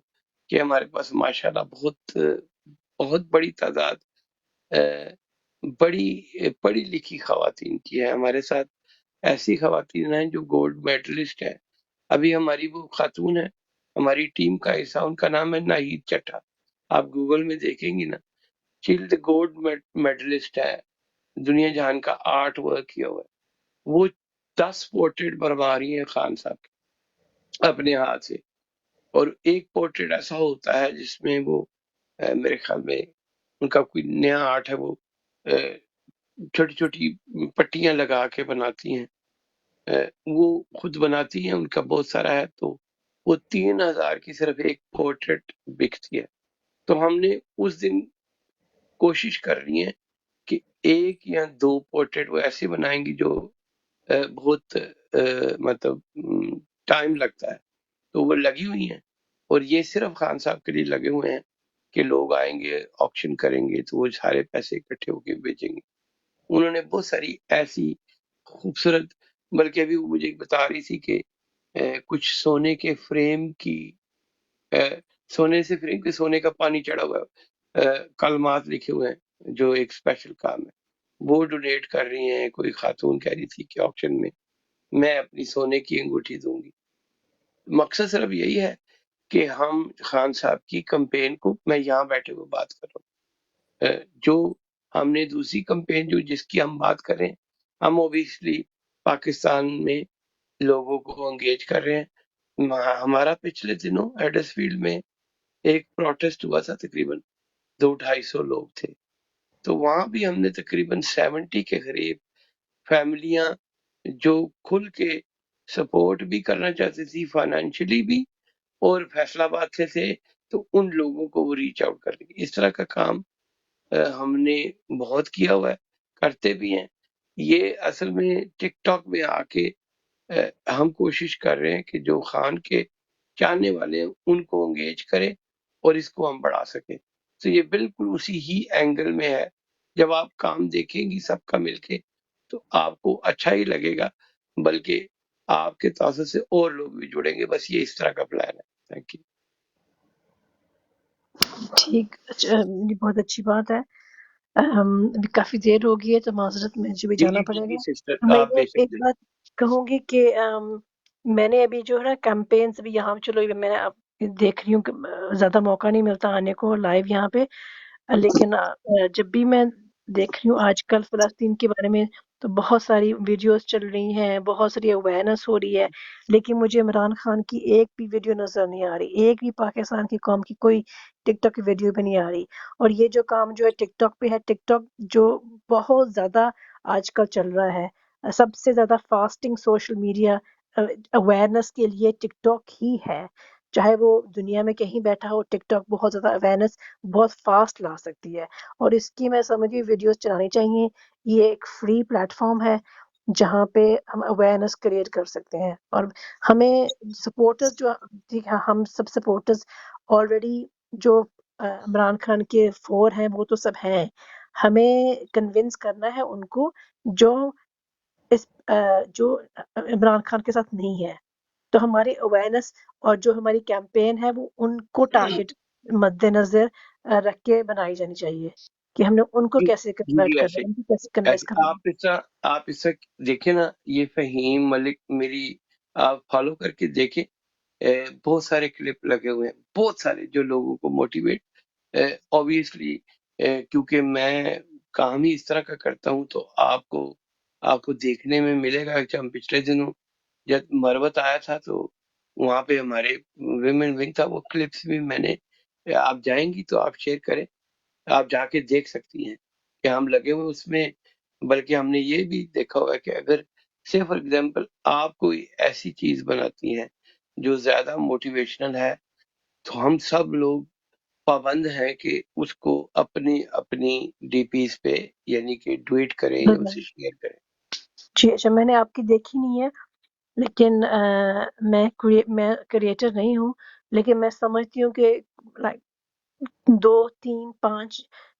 کہ ہمارے پاس ماشاءاللہ بہت بہت بڑی تعداد بڑی پڑھی لکھی خواتین کی ہے۔ ہمارے ساتھ ایسی خواتین ہیں جو گولڈ میڈلسٹ ہیں۔ ابھی ہماری وہ خاتون ہے، ہماری ٹیم کا حصہ، ان کا نام ہے ناہید چٹھا، آپ گوگل میں دیکھیں گی نا، چلڈ گولڈ میڈلسٹ ہے، دنیا جہان کا 8 ورک کیا ہوا ہے۔ وہ 10 پورٹریٹ بنوا رہی ہیں خان صاحب کے اپنے ہاتھ سے، اور ایک پورٹریٹ ایسا ہوتا ہے جس میں وہ میرے خیال میں ان کا کوئی نیا آرٹ ہے، وہ چھوٹی چھوٹی پٹیاں لگا کے بناتی ہیں، وہ خود بناتی ہیں، ان کا بہت سارا ہے، تو وہ 3,000 کی صرف ایک پورٹریٹ بکتی ہے۔ تو ہم نے اس دن کوشش کر رہی ہیں کہ 1 یا 2 پورٹریٹ وہ ایسے بنائیں گی جو بہت مطلب ٹائم لگتا ہے، تو وہ لگی ہوئی ہیں، اور یہ صرف خان صاحب کے لیے لگے ہوئے ہیں کہ لوگ آئیں گے، آکشن کریں گے تو وہ سارے پیسے اکٹھے ہو کے بیچیں گے۔ انہوں نے بہت ساری ایسی خوبصورت، بلکہ ابھی وہ مجھے بتا رہی تھی کہ کچھ سونے کے فریم کی سونے سے فریم کے سونے کا پانی چڑھا ہوا ہے، کلمات لکھے ہوئے ہیں جو ایک اسپیشل کام ہے، وہ ڈونیٹ کر رہی ہیں۔ کوئی خاتون کہہ رہی تھی کہ آکشن میں اپنی سونے کی انگوٹھی دوں گی۔ مقصد صرف یہی ہے کہ ہم خان صاحب کی کمپین کو، میں یہاں بیٹھے ہوئے بات کر رہا ہوں، جو ہم نے دوسری کمپین جو جس کی ہم بات کریں، ہم اوبیسلی پاکستان میں لوگوں کو انگیج کر رہے ہیں۔ ہمارا پچھلے دنوں ایڈسفیلڈ میں ایک پروٹیسٹ ہوا تھا، تقریباً 200-250 لوگ تھے، تو وہاں بھی ہم نے تقریباً 70 کے قریب فیملیاں جو کھل کے سپورٹ بھی کرنا چاہتی تھی، فائنینشلی بھی، اور فیصل آباد سے تھے، تو ان لوگوں کو وہ ریچ آؤٹ کر رہی۔ اس طرح کا کام ہم نے بہت کیا ہوا ہے، کرتے بھی ہیں۔ یہ اصل میں ٹک ٹاک میں آ کے ہم کوشش کر رہے ہیں کہ جو خان کے چاہنے والے ہیں ان کو انگیج کریں اور اس کو ہم بڑھا سکیں۔ تو یہ بالکل اسی ہی اینگل میں ہے. جب آپ کام دیکھیں گی سب کا مل کے تو آپ کو اچھا ہی لگے گا، بلکہ آپ کے تاثر سے اور لوگ بھی جڑیں گے. بس یہ اس طرح کا پلان ہے. Thank you. ٹھیک، اچھا، یہ بہت اچھی بات ہے. ابھی کافی دیر ہو گئی ہے تو معذرت مجھے بھی جی جانا جی جی پڑے جی گا. سسٹر میں آپ یہ بے شک ایک بات کہوں گی کہ میں نے ابھی جو ہے نا کیمپینز بھی یہاں چلو میں اب دیکھ رہی ہوں کہ زیادہ موقع نہیں ملتا آنے کو لائیو یہاں پہ، لیکن جب بھی میں دیکھ رہی ہوں آج کل فلسطین کے بارے میں تو بہت ساری ویڈیوز چل رہی ہیں، بہت ساری اویئرنیس ہو رہی ہے، لیکن مجھے عمران خان کی ایک بھی ویڈیو نظر نہیں آ رہی، ایک بھی پاکستان کی قوم کی کوئی ٹک ٹاک کی ویڈیو بھی نہیں آ رہی. اور یہ جو کام جو ہے ٹک ٹاک پہ ہے، ٹک ٹاک جو بہت زیادہ آج کل چل رہا ہے، سب سے زیادہ فاسٹنگ سوشل میڈیا اویئرنیس کے لیے ٹک ٹاک ہی ہے. چاہے وہ دنیا میں کہیں بیٹھا ہو، ٹک ٹاک بہت زیادہ اویئرنیس بہت فاسٹ لا سکتی ہے، اور اس کی میں سمجھی ویڈیوز چلانی چاہیے. یہ ایک فری پلیٹ فارم ہے جہاں پہ ہم اویئرنیس کریٹ کر سکتے ہیں، اور ہمیں سپورٹرز جو ٹھیک ہے، ہم سب سپورٹرز آلریڈی جو عمران خان کے فور ہیں وہ تو سب ہیں، ہمیں کنونس کرنا ہے ان کو جو اس جو عمران خان کے ساتھ نہیں ہے. تو ہماری اویئرنیس اور جو ہماری کیمپین ہے وہ ان کو ٹارگٹ مد نظر رکھ کے بنائی جانی چاہیے کہ ہم نے ان کو جی کیسے جی کنورٹ جی کرنا ایسے ہے، ان کو کیسے کنوینس ایسے کرنا ہے. آپ اس طرح دیکھیں نا، یہ فہیم ملک میری آپ فالو کر کے دیکھیں. بہت سارے کلپ لگے ہوئے ہیں، بہت سارے جو لوگوں کو موٹیویٹ. اوبیسلی کیونکہ میں کام ہی اس طرح کا کرتا ہوں تو آپ کو دیکھنے میں ملے گا کہ ہم پچھلے دنوں جب مربت آیا تھا تو وہاں پہ ہمارے ویمن ونگ تھا، وہ کلپس بھی میں نے، آپ جائیں گی تو آپ شیئر کریں، آپ جا کے دیکھ سکتی ہیں کہ ہم لگے ہوئے اس میں. بلکہ ہم نے یہ بھی دیکھا ہوا ہے کہ اگر سے فار ایگزامپل آپ کوئی ایسی چیز بناتی ہیں جو زیادہ موٹیویشنل ہے تو ہم سب لوگ پابند ہیں کہ اس کو اپنی اپنی ڈی پیز پہ یعنی کہ ٹویٹ کریں یا اسے شیئر کریں. جی اچھا، میں نے آپ کی دیکھی نہیں ہے، لیکن میں کریٹر نہیں ہوں، لیکن میں سمجھتی ہوں کہ like 2 3 5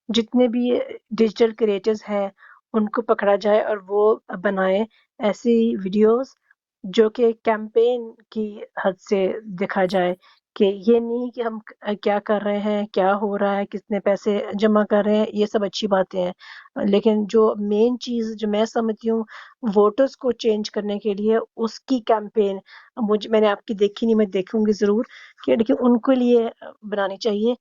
جتنے بھی ڈیجیٹل کریٹرز ہیں ان کو پکڑا جائے اور وہ بنائے ایسی ویڈیوز جو کہ کیمپین کی حد سے دکھا جائے کہ یہ نہیں کہ ہم کیا کر رہے ہیں، کیا ہو رہا ہے، کتنے پیسے جمع کر رہے ہیں، یہ سب اچھی باتیں ہیں، لیکن جو مین چیز جو میں سمجھتی ہوں ووٹرز کو چینج کرنے کے لیے اس کی کیمپین میں نے آپ کی دیکھی نہیں، میں دیکھوں گی ضرور کہ لیکن ان کے لیے بنانی چاہیے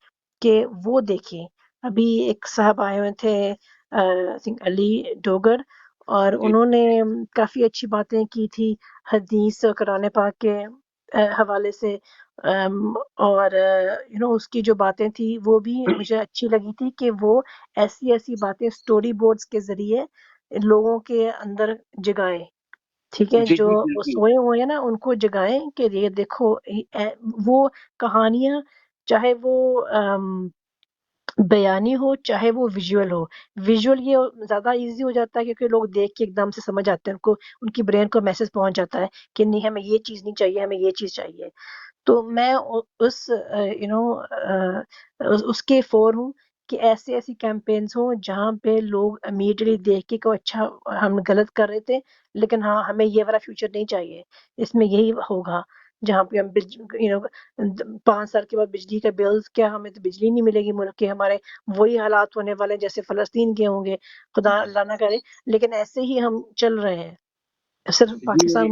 کہ وہ دیکھیں. ابھی ایک صاحب آئے ہوئے تھے علی ڈوگر، اور جی انہوں نے کافی اچھی باتیں کی تھی حدیث قرآن پاک کے حوالے سے، اور اس کی جو باتیں تھی وہ بھی مجھے اچھی لگی تھی کہ وہ ایسی باتیں سٹوری بورڈز کے ذریعے لوگوں کے اندر جگائیں. ٹھیک ہے، جی جو جی وہ بالکل. سوئے ہوئے ہیں نا ان کو جگائیں کہ یہ دیکھو وہ کہانیاں، چاہے وہ بیانی ہو چاہے وہ ویژول ہو. ویژول یہ زیادہ ایزی ہو جاتا ہے کیونکہ لوگ دیکھ کے ایک دم سے سمجھ آتے ہیں، ان کی برین کو میسج پہنچ جاتا ہے کہ نہیں ہمیں یہ چیز نہیں چاہیے، ہمیں یہ چیز چاہیے. تو میں اس اس کے فور ہوں کہ ایسی کیمپینز ہوں جہاں پہ لوگ امیڈیٹلی دیکھ کے کو اچھا ہم غلط کر رہے تھے لیکن ہاں ہمیں یہ والا فیوچر نہیں چاہیے، اس میں یہی ہوگا جہاں پہ ہم 5 سال کے بعد بجلی کا بلز کیا، ہمیں تو بجلی نہیں ملے گی، ملک کے ہمارے وہی حالات ہونے والے ہیں جیسے فلسطین کے ہوں گے، خدا اللہ نہ کرے. لیکن ایسے ہی ہم چل رہے ہیں، صرف جی پاکستان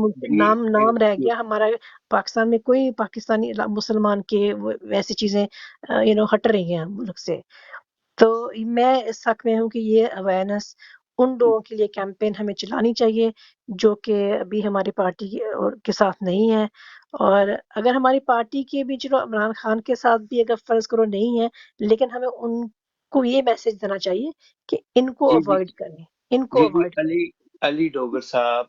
نام رہ گیا ہمارا. پاکستان میں کوئی پاکستانی مسلمان کے ویسی چیزیں ہٹ رہی ہیں ملک سے. تو میں اس حق میں ہوں کہ یہ اویئرنیس ان لوگوں کے لیے کیمپین ہمیں چلانی چاہیے جو کہ ابھی ہماری پارٹی کے ساتھ نہیں ہے. اور اگر ہماری پارٹی کے بھی چلو عمران خان کے ساتھ بھی اگر فرض کرو نہیں ہے، لیکن ہمیں ان کو یہ میسج دینا چاہیے کہ ان کو جی جی اوائڈ کریں، ان کو جی جی اوائڈ کریں. علی ڈوگر صاحب،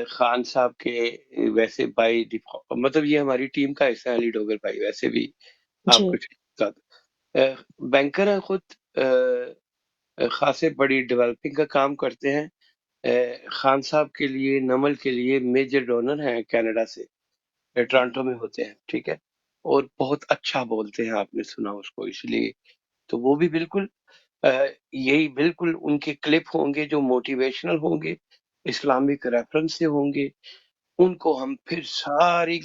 خان صاحب کے ویسے بائی مطلب یہ ہماری ٹیم کا حصہ ہے علی ڈوگر بھائی، ویسے بھی آپ جی کچھ بینکر ہیں خود، خاصے بڑی ڈیولپنگ کا کام کرتے ہیں. خان صاحب کے لیے نمل کے لیے میجر ڈونر ہیں کینیڈا سے، ٹورانٹو میں ہوتے ہیں، ٹھیک ہے، اور بہت اچھا بولتے ہیں، آپ نے سنا اس کو، اس لیے تو وہ بھی بالکل یہی بالکل ان کے کلپ ہوں گے جو موٹیویشنل ہوں گے، اسلامک ریفرنس سے ہوں گے، ان کو ہم پھر ساری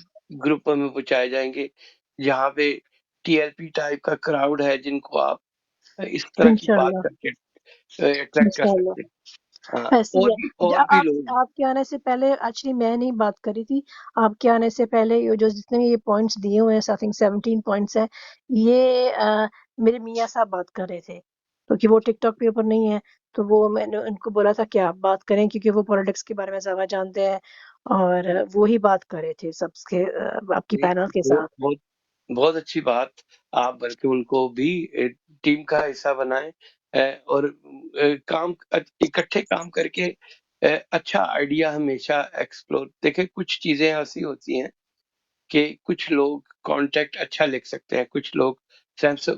گروپوں میں پہنچائے جائیں گے جہاں پہ ٹی ایل پی ٹائپ کا کراؤڈ ہے جن کو آپ اس طرح کی بات انشاءاللہ کر کے اٹریکٹ کر انشاءاللہ سکتے ہیں۔ ہاں، ایسے ہی ہے۔ اور بھی لوگ آپ کے آنے سے پہلے ایکچولی میں نہیں بات کری تھی، آپ کے آنے سے پہلے یہ جو جتنے یہ پوائنٹس دیے ہوئے ہیں، آئی تھنک 17 پوائنٹس ہیں، یہ میرے میاں صاحب بات کر رہے تھے کیونکہ وہ ٹک ٹاک پہ اوپر نہیں ہے، تو وہ میں نے ان کو بولا تھا کہ آپ بات کریں کیونکہ وہ پولیٹکس کے بارے میں زیادہ جانتے ہیں، اور وہی بات کر رہے تھے سب کے آپ کی جی، پینل کے بہت ساتھ۔ بہت بہت اچھی بات، آپ بلکہ ان کو بھی ٹیم کا حصہ بنائیں اور کام اکٹھے کام کر کے اچھا آئیڈیا ہمیشہ ایکسپلور۔ دیکھیں کچھ چیزیں ایسی ہوتی ہیں کہ کچھ لوگ کانٹیکٹ اچھا لکھ سکتے ہیں، کچھ لوگ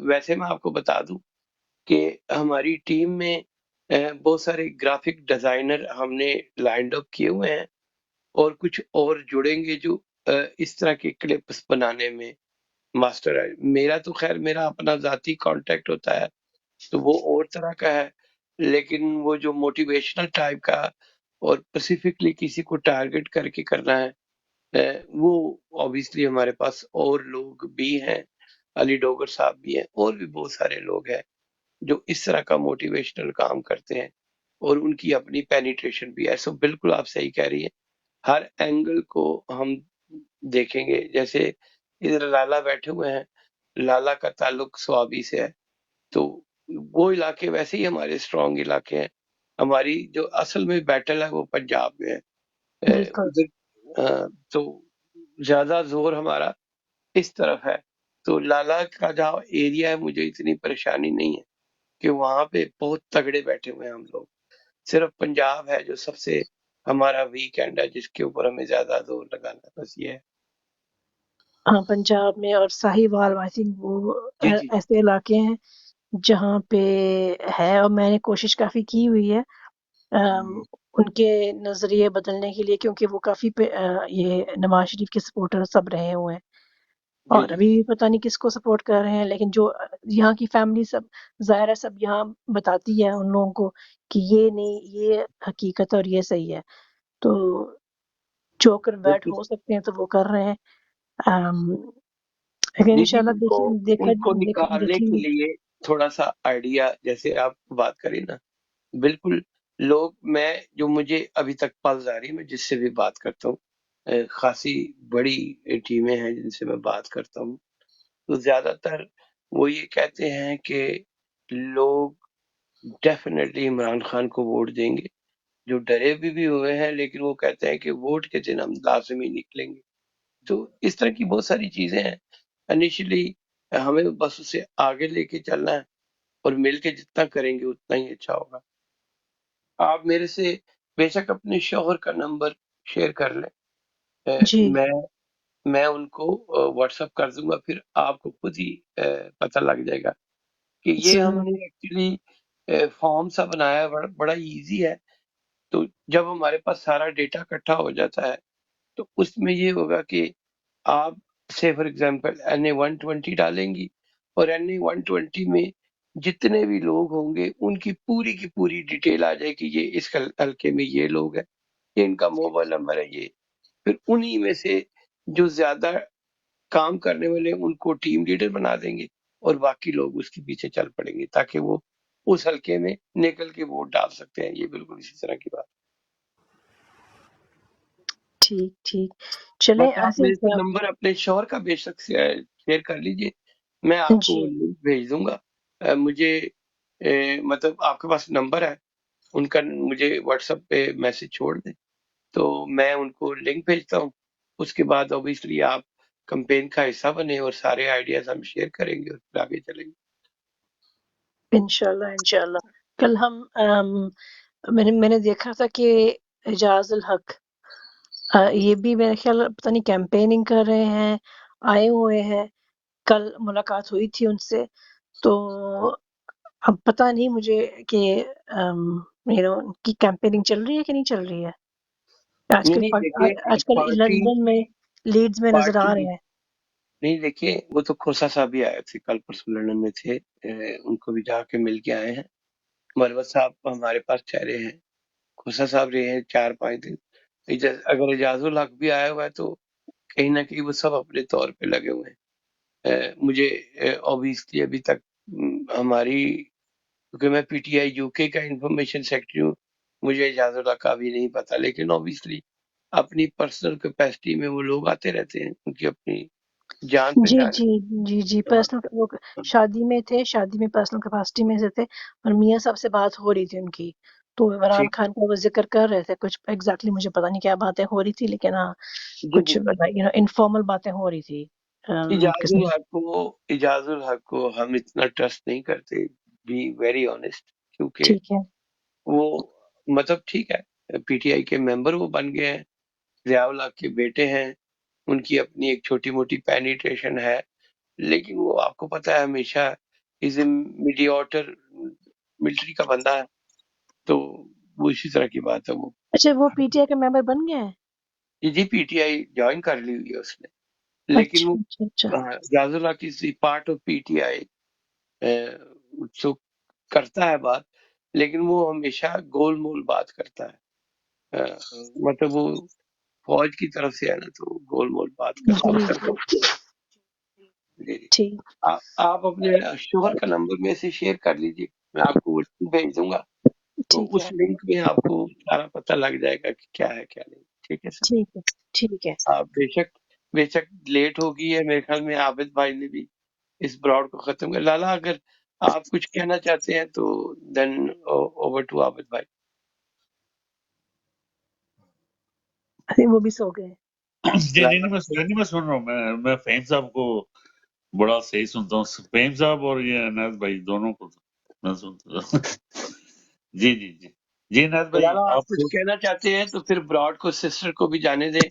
ویسے میں آپ کو بتا دوں کہ ہماری ٹیم میں بہت سارے گرافک ڈیزائنر ہم نے لائنڈ اپ کیے ہوئے ہیں، اور کچھ اور جڑیں گے جو اس طرح کے کلپس بنانے میں ماسٹر ہے۔ میرا تو خیر میرا اپنا ذاتی کانٹیکٹ ہوتا ہے تو وہ اور طرح کا ہے، لیکن وہ جو موٹیویشنل ٹائپ کا اور اسپیسیفکلی کسی کو ٹارگٹ کر کے کرنا ہے وہ obviously ہمارے پاس اور لوگ بھی ہیں، علی ڈوگر صاحب بھی ہیں، اور بھی بہت سارے لوگ ہیں جو اس طرح کا موٹیویشنل کام کرتے ہیں، اور ان کی اپنی پینیٹریشن بھی ہے۔ سو بالکل آپ صحیح کہہ رہی ہیں، ہر اینگل کو ہم دیکھیں گے۔ جیسے ادھر لالا بیٹھے ہوئے ہیں، لالا کا تعلق سوابی سے ہے، تو وہ علاقے ویسے ہی ہمارے اسٹرانگ علاقے ہیں۔ ہماری جو اصل میں بیٹل ہے وہ پنجاب میں ہے، بالکل ادھر تو زیادہ زور ہمارا اس طرف ہے۔ تو لالا کا جہاں ایریا ہے مجھے اتنی پریشانی نہیں ہے کہ وہاں پہ بہت تگڑے بیٹھے ہوئے ہیں ہم لوگ، صرف پنجاب ہے جو سب سے ہمارا ویک اینڈ ہے جس کے اوپر ہمیں زیادہ زور لگانا ہے، بس یہ ہے۔ ہاں، پنجاب میں اور ساہیوال آئی تھنک وہ جی جی ایسے علاقے ہیں جہاں پہ ہے، اور میں نے کوشش کافی کی ہوئی ہے ان کے نظریے بدلنے کے لیے، کیونکہ وہ کافی یہ نواز شریف کے سپورٹر سب رہے ہوئے ہیں، جی اور جی ابھی بھی پتہ نہیں کس کو سپورٹ کر رہے ہیں، لیکن جو یہاں کی فیملی سب ظاہر ہے سب یہاں بتاتی ہے ان لوگوں کو کہ یہ نہیں، یہ حقیقت ہے اور یہ صحیح ہے، تو جو کنورٹ بالکل۔ ہو سکتے ہیں تو وہ کر رہے ہیں۔ لیکن جی جی، انشاءاللہ ان کو نکالنے دیکھیں کے گے۔ لیے تھوڑا سا آئیڈیا، جیسے آپ بات کریں نا، بالکل لوگ، میں جو مجھے ابھی تک پلز آ رہی، میں جس سے بھی بات کرتا ہوں خاصی بڑی ٹیمیں ہیں جن سے میں بات کرتا ہوں، تو زیادہ تر وہ یہ کہتے ہیں کہ لوگ ڈیفینیٹلی عمران خان کو ووٹ دیں گے، جو ڈرے بھی ہوئے ہیں، لیکن وہ کہتے ہیں کہ ووٹ کے دن ہم لازمی نکلیں گے۔ تو اس طرح کی بہت ساری چیزیں ہیں۔ انیشلی ہمیں بس اسے آگے لے کے چلنا ہے، اور مل کے جتنا کریں گے اتنا ہی اچھا ہوگا۔ آپ میرے سے بے شک اپنے شوہر کا نمبر شیئر کر لیں، جی میں ان کو واٹس اپ کر دوں گا، پھر آپ کو خود ہی پتہ لگ جائے گا کہ یہ ہم ضرور، نے ایکچولی فارم سا بنایا ہے، بڑا ایزی ہے۔ تو جب ہمارے پاس سارا ڈیٹا اکٹھا ہو جاتا ہے تو اس میں یہ ہوگا کہ آپ سے فار ایگزامپل NA 120 ڈالیں گی، اور NA 120 میں جتنے بھی لوگ ہوں گے ان کی پوری ڈیٹیل آ جائے کہ یہ اس حلقے میں یہ لوگ ہیں، یہ ان کا موبائل نمبر ہے، یہ پھر انہی میں سے جو زیادہ کام کرنے والے ان کو ٹیم لیڈر بنا دیں گے، اور باقی لوگ اس کے پیچھے چل پڑیں گے تاکہ وہ اس حلقے میں نکل کے ووٹ ڈال سکتے ہیں۔ یہ بالکل اسی طرح کی بات۔ ٹھیک ٹھیک، چلیں بس آئی آپ میرے تھنک سے نمبر اپنے شوہر کا بے شک شیئر کر لیجئے، میں آپ کو جی لنک بھیج دوں گا۔ مجھے مطلب آپ کے پاس نمبر ہے ان کا، مجھے واٹس ایپ پہ میسج چھوڑ دیں تو میں ان کو لنک بھیجتا ہوں۔ اس کے بعد اوبیسلی آپ کمپین کا حصہ بنے اور سارے آئیڈیاز ہم شیئر کریں گے اور پھر آگے چلیں گے۔ انشاءاللہ کل ہم میں نے دیکھا تھا کہ اعجاز الحق یہ بھی میرے خیال پتہ نہیں کیمپیننگ کر رہے ہیں، آئے ہوئے ہیں، کل ملاقات ہوئی تھی ان سے، تو اب پتہ نہیں مجھے کہ ان کی کیمپیننگ چل رہی ہے کہ نہیں چل رہی ہے۔ نہیں نہیں، دیکھیں آج کل پارٹی لندن میں لیڈز میں نظر آ پارٹی رہے ہیں۔ نہیں دیکھیے وہ تو کھوسا صاحب بھی آئے تھے کل پرسوں لندن میں تھے، ان کو بھی جا کے مل کے آئے ہیں۔ مروت صاحب ہمارے پاس ٹھہرے ہیں، کھوسا صاحب رہے ہیں 4-5 دن۔ اگر اعجاز الحق بھی آیا ہوا ہے تو کہیں نہ کہیں وہ سب اپنے طور پہ لگے ہوئے ہیں۔ مجھے obviously ابھی تک ہماری، کیونکہ میں پی ٹی آئی یو کے کا انفارمیشن سیکرٹری ہوں، مجھے اعجاز الحق کا بھی نہیں پتا، لیکن obviously اپنی پرسنل کیپیسٹی میں وہ لوگ آتے رہتے ہیں، ان کی اپنی جان جی پہچان جی جی جی پرسنل وہ شادی میں تھے، شادی میں پرسنل کیپیسٹی میں سے تھے، اور میاں صاحب سے بات ہو رہی تھی ان کی، تو عمران ٹھیک۔ خان کا وہ ذکر کر رہے تھے، کچھ ایگزیکٹلی مجھے پتا نہیں کیا باتیں ہو رہی تھی، لیکن ہاں جی کچھ جی انفارمل باتیں ہو رہی تھی ان کے ساتھ۔ اعجاز الحق کو ہم اتنا ٹرسٹ نہیں کرتے، بی ویری آنےسٹ، کیونکہ ٹھیک ہے، وہ مطلب ٹھیک ہے پی ٹی آئی کے ممبر وہ بن گئے ہیں، ضیاء الحق کے بیٹے ہیں، ان کی اپنی ایک چھوٹی موٹی پینیٹریشن ہے، لیکن وہ آپ کو پتا ہے ہمیشہ از اے میڈیاٹر، ملٹری کا بندہ ہے، تو وہ اسی طرح کی بات ہے۔ وہ اچھا وہ پی ٹی آئی کا ممبر بن گیا ہے؟ جی پی ٹی آئی جوائن کر لی ہوئی ہے اس نے، لیکن وہ اچھا اچھا اچھا، Ijaz ul-Haq is part of P T I, so کرتا ہے بات، لیکن وہ ہمیشہ گول مول بات کرتا ہے، مطلب وہ فوج کی طرف سے ہے نا، تو گول مول بات کرتا جی ہے۔ جی جی جی ٹھیک آپ اپنے شوہر کا نمبر میں سے شیئر کر لیجیے، میں آپ کو وہ لنک بھیج دوں گا، تو ٹھیک اس ہے لنک میں آپ کو سارا پتہ لگ جائے گا کہ کیا ہے کیا نہیں۔ ٹھیک ہے سر، ٹھیک ہے ٹھیک ہے، آپ بے شک لیٹ ہو گئی ہے، میرے خیال میں عابد بھائی نے بھی اس براڈ کو ختم کر لالا، اگر آپ کچھ کہنا چاہتے ہیں تو دین اوور ٹو عابد بھائی۔ وہ بھی سو گئے۔ جی نہیں لالا نہیں میں سن رہا ہوں، میں فہیم صاحب کو بڑا صحیح سنتا ہوں، فہیم صاحب اور یہ انیس بھائی دونوں کو میں سنتا ہوں۔ جی جی جی جی انیس بھائی لالا آپ آپ کچھ کو کہنا چاہتے ہیں تو پھر براڈ کو سسٹر کو بھی جانے دیں،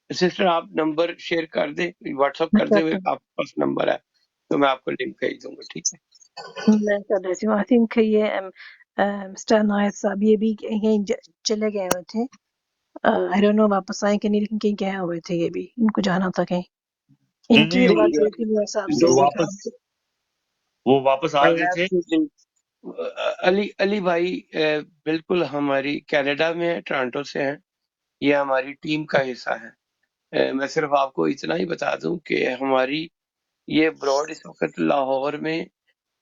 سسٹر آپ نمبر شیئر کر دیں، واٹس اپ کر اچھا دیں، اچھا، آپ کے پاس نمبر ہے تو میں آپ کو لنک بھیج دوں گا۔ ٹھیک ہے میں کر دیتی ہوں۔ آئی تھنک یہ مسٹر عنایت صاحب یہ بھی کہیں چلے گئے ہوئے تھے، آئی ڈونٹ نو واپس آئے کہ نہیں، لیکن کہیں گئے ہوئے تھے، یہ بھی ان کو جانا تھا کہیں، ان نہیں کی نہیں بھی بات ہوئی تھی میاں صاحب سے، وہ لیکن واپس وہ واپس آ گئے تھے۔ علی بھائی بالکل ہماری کینیڈا میں ٹورانٹو سے ہیں، یہ ہماری ٹیم کا حصہ ہے۔ میں صرف آپ کو اتنا ہی بتا دوں کہ ہماری یہ براڈ اس وقت لاہور میں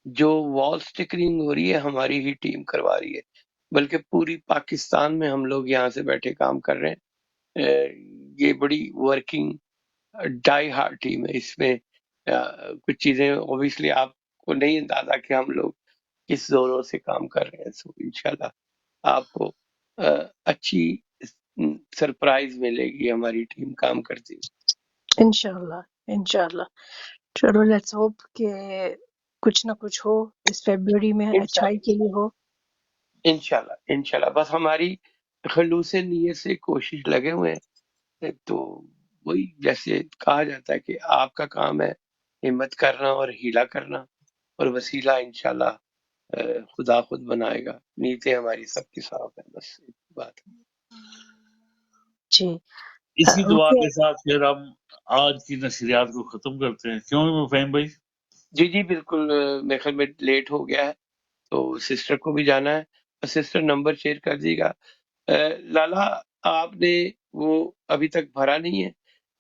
جو وال سٹیکرنگ ہو رہی ہے ہماری ہی ٹیم کروا رہی ہے، بلکہ پوری پاکستان میں ہم لوگ یہاں سے بیٹھے کام کر رہے ہیں۔ یہ بڑی ورکنگ ڈائی ہارڈ ٹیم ہے، اس میں کچھ چیزیں اوبیسلی آپ کو نہیں اندازہ کہ ہم لوگ کس زوروں سے کام کر رہے ہیں، سو انشاءاللہ آپ کو اچھی سرپرائز ملے گی ہماری ٹیم کام کرتی انشاءاللہ انشاءاللہ، چلو لیٹس ہوپ کہ کچھ نہ کچھ ہو اس فیبروری میں، ہوئی۔ اچھائی کے لیے ہو۔ انشاءاللہ بس ہماری خلوص نیت سے کوشش لگے ہوئے ہیں، تو وہی جیسے کہا جاتا ہے کہ آپ کا کام ہے ہمت کرنا اور ہیلا کرنا، اور وسیلہ انشاءاللہ خدا خود بنائے گا، نیتیں ہماری سب کی صاف ہے، بس بات ہے۔ جی اسی دعا مجھے کے ساتھ پھر ہم آج کی نشریات کو ختم کرتے ہیں، کیوں فہیم بھائی؟ جی جی بالکل، میرے خیال میں لیٹ ہو گیا ہے تو سسٹر کو بھی جانا ہے، سسٹر نمبر شیئر کر دیے گا۔ لالا آپ نے وہ ابھی تک بھرا نہیں ہے،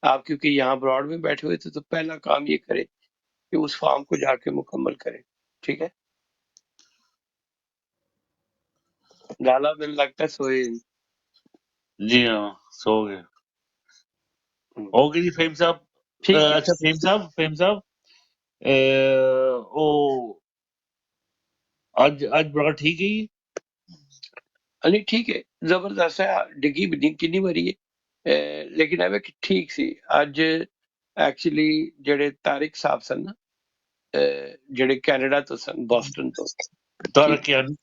آپ کیونکہ یہاں براڈ میں بیٹھے ہوئے تھے تو پہلا کام یہ کرے کہ اس فارم کو جا کے مکمل کرے۔ ٹھیک ہے لالا، میں لگتا ہے سوئے نہیں۔ جی ہاں سو گئے اوکے جی فہیم صاحب۔ ٹھیک ہے اچھا فہیم صاحب او آج بڑا ٹھیک ہے یہ؟ نہیں ٹھیک ہے، زبردست ہے، ڈگی بھی نہیں کنی بری ہے، لیکن ایویں کہ ٹھیک سی اج ایکچولی جڑے طارق صاحب سن نا، جڑے کینیڈا تو سن، بoston تو، ٹھیک ترقیاں نہیں۔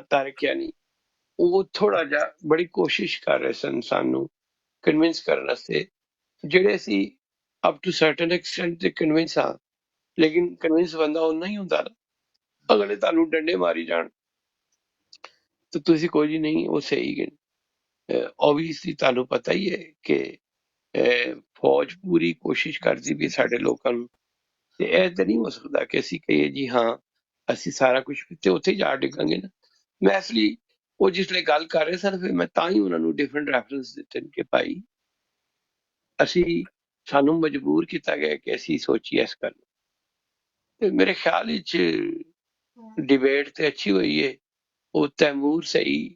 طارق یعنی وہ تھوڑا جا بڑی کوشش کر رہے سن سانو کنونس کرنے سے، جڑے سی اپ ٹو سرٹن ایکسٹینٹ تے کنونس ہاں، لیکن کنونس بندہ اُنّا ہی ہوندا نا، اگلے تانوں ڈنڈے ماری جان تو تسی کوئی نہیں وہ صحیح گئے۔ obviously تانوں پتہ ہی ہے کہ ਫੌਜ ਪੂਰੀ ਕੋਸ਼ਿਸ਼ ਕਰਦੀ ਵੀ ਸਾਡੇ ਲੋਕਾਂ ਨੂੰ, ਤੇ ਇਹ ਤਾਂ ਨਹੀਂ ਹੋ ਸਕਦਾ ਕਿ ਅਸੀਂ ਕਹੀਏ ਜੀ ਹਾਂ ਅਸੀਂ ਸਾਰਾ ਕੁਝ ਤੇ ਉੱਥੇ ਹੀ ਜਾ ਡਿੱਗਾਂਗੇ ਨਾ। ਮੈਂ ਇਸ ਲਈ ਉਹ ਜਿਸਲੇ ਗੱਲ ਕਰ ਰਹੇ ਸਨ, ਫਿਰ ਮੈਂ ਤਾਂ ਹੀ ਉਹਨਾਂ ਨੂੰ ਡਿਫਰੈਂਟ ਰੈਫਰੈਂਸ ਦਿੱਤੇ ਨੇ ਕਿ ਭਾਈ ਅਸੀਂ ਸਾਨੂੰ ਮਜਬੂਰ ਕੀਤਾ ਗਿਆ ਕਿ ਅਸੀਂ ਸੋਚੀਏ ਇਸ ਗੱਲ ਨੂੰ। ਤੇ ਮੇਰੇ ਖਿਆਲ ਵਿੱਚ ਡਿਬੇਟ ਤੇ ਅੱਛੀ ਹੋਈ ਹੈ। ਉਹ ਤੈਮੂਰ ਸਹੀ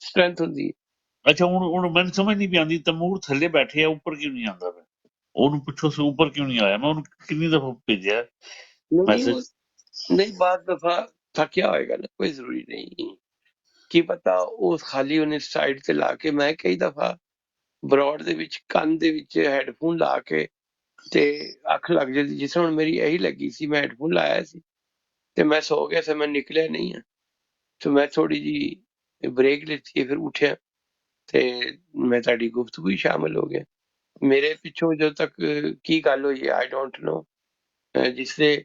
ਸਟਰੈਂਥ ਹੁੰਦੀ ਹੈ। ਅੱਛਾ ਹੁਣ ਮੈਨੂੰ ਸਮਝ ਨਹੀਂ ਆਉਂਦੀ, ਤਮੂਰ ਥੱਲੇ ਬੈਠੇ ਆ, ਉੱਪਰ ਕਿਉਂ ਨਹੀਂ ਆਉਂਦਾ ਪਿਆ? ਉਹਨੂੰ ਪੁੱਛੋ ਸੀ ਉੱਪਰ ਕਿਉਂ ਨਹੀਂ ਆਇਆ। ਮੈਂ ਉਹਨੂੰ ਕਿੰਨੀ ਦਫਾ ਭੇਜਿਆ ਨਹੀਂ ਮੈਸੇਜ। ਉਹ ਨਹੀਂ, ਬਾਅਦ ਦਫਾ ਥੱਕਿਆ ਹੋਏਗਾ ਨਾ, ਕੋਈ ਜ਼ਰੂਰੀ ਨਹੀਂ। ਕੀ ਪਤਾ ਉਹ ਖਾਲੀ ਉਹਨੇ ਸਾਈਡ ਤੇ ਲਾ ਕੇ, ਮੈਂ ਕਈ ਦਫਾ ਬਰੋਡ ਦੇ ਵਿੱਚ ਕੰਨ ਦੇ ਵਿੱਚ ਹੈਡਫੋਨ ਲਾ ਕੇ ਤੇ ਅੱਖ ਲੱਗ ਜਾਂਦੀ, ਜਿਸ ਤਰ੍ਹਾਂ ਹੁਣ ਮੇਰੀ ਇਹੀ ਲੱਗੀ ਸੀ, ਮੈਂ ਹੈਡਫੋਨ ਲਾਇਆ ਸੀ ਤੇ ਮੈਂ ਸੋ ਗਿਆ ਸੀ, ਮੈਂ ਨਿਕਲਿਆ ਨਹੀਂ ਆ। ਤੇ ਮੈਂ ਥੋੜੀ ਜੀ ਬ੍ਰੇਕ ਲਿੱਤੀ, ਫਿਰ ਉੱਠਿਆ ਤੇ ਮੈਂ ਤੁਹਾਡੀ ਗੁਫ਼ਤਗੂ ਹੀ ਸ਼ਾਮਿਲ ਹੋ ਗਿਆ। ਮੇਰੇ ਪਿੱਛੋਂ ਜਦੋਂ ਤੱਕ ਕੀ ਗੱਲ ਹੋਈ ਆਈ ਡੋਂਟ ਨੋ। ਜਿਸਲੇ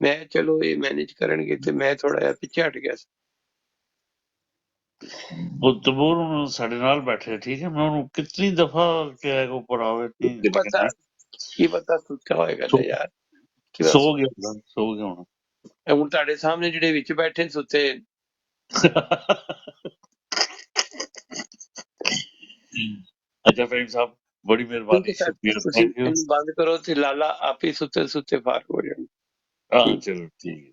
ਮੈਂ ਚਲੋ ਇਹ ਮੈਨੇਜ ਕਰਨਗੇ, ਤੇ ਮੈਂ ਥੋੜਾ ਜਿਹਾ ਪਿੱਛੇ ਹਟ ਗਿਆ ਸੀ। ਉਹ ਤਮੂਰ ਹੁਣ ਸਾਡੇ ਨਾਲ ਬੈਠੇ, ਠੀਕ ਹੈ। ਮੈਂ ਉਹਨੂੰ ਕਿਤਨੀ ਦਫਾ ਕਿਹਾ ਕਿ ਉੱਪਰ ਆਵੇ, ਕੀ ਪਤਾ ਸੁੱਤਾ ਹੋਏਗਾ ਨਾ ਯਾਰ, ਕੀ ਪਤਾ ਸੋ ਗਿਆ ਹੁਣ। ਹੁਣ ਤੁਹਾਡੇ ਸਾਹਮਣੇ ਜਿਹੜੇ ਵਿੱਚ ਬੈਠੇ ਨੇ ਸੁੱਤੇ। ਅੱਛਾ ਫਹੀਮ ਸਾਹਿਬ, ਬੜੀ ਠੀਕ ਮਿਹਰਬਾਨੀ, ਹੈ ਸਰ, ਸ਼ੁਕਰੀਆ, ਤੁਸੀਂ ਥੈਂਕ ਯੂ। ਇਹਨੂੰ ਬੰਦ ਕਰੋ ਤੇ ਲਾਲਾ ਆਪ ਹੀ ਸੁੱਤੇ ਸੁੱਤੇ ਫਾਰਗ ਹੋ ਜਾਣ। ਹਾਂ ਠੀਕ, ਚਲੋ ਠੀਕ ਹੈ,